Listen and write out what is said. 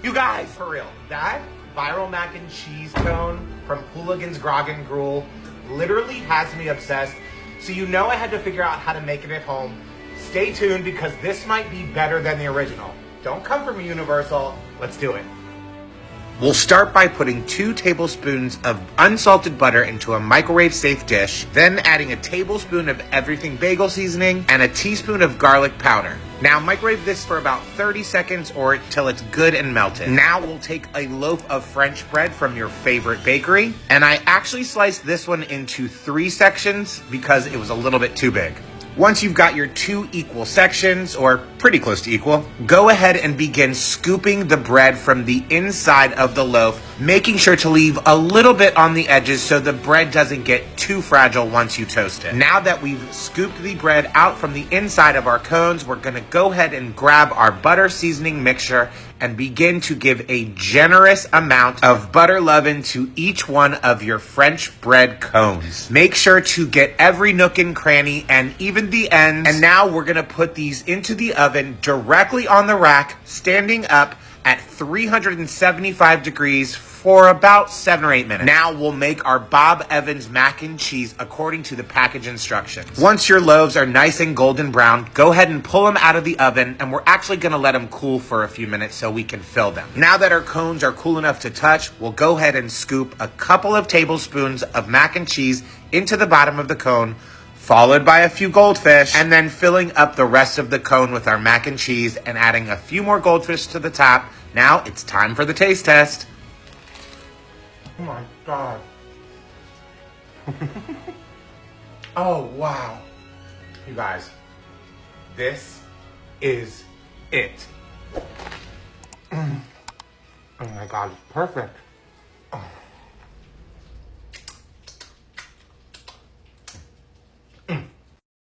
You guys, for real, that viral mac and cheese cone from Hooligan's Grog and Gruel literally has me obsessed. So you know I had to figure out how to make it at home. Stay tuned because this might be better than the original. Don't come for me, Universal. Let's do it. We'll start by putting 2 tablespoons of unsalted butter into a microwave-safe dish, then adding a tablespoon of everything bagel seasoning and a teaspoon of garlic powder. Now microwave this for about 30 seconds or till it's good and melted. Now we'll take a loaf of French bread from your favorite bakery, and I actually sliced this one into 3 sections because it was a little bit too big. Once you've got your 2 equal sections, or pretty close to equal, go ahead and begin scooping the bread from the inside of the loaf, making sure to leave a little bit on the edges so the bread doesn't get too fragile once you toast it. Now that we've scooped the bread out from the inside of our cones, we're gonna go ahead and grab our butter seasoning mixture and begin to give a generous amount of butter leaven to each one of your French bread cones. Make sure to get every nook and cranny and even the ends. And now we're gonna put these into the oven directly on the rack, standing up at 375 degrees for about 7 or 8 minutes. Now we'll make our Bob Evans mac and cheese according to the package instructions. Once your loaves are nice and golden brown, go ahead and pull them out of the oven, and we're actually gonna let them cool for a few minutes so we can fill them. Now that our cones are cool enough to touch, we'll go ahead and scoop a couple of tablespoons of mac and cheese into the bottom of the cone, followed by a few goldfish, and then filling up the rest of the cone with our mac and cheese and adding a few more goldfish to the top. Now it's time for the taste test. Oh my God. Oh, wow. You guys, this is it. Oh my God, it's perfect. Oh.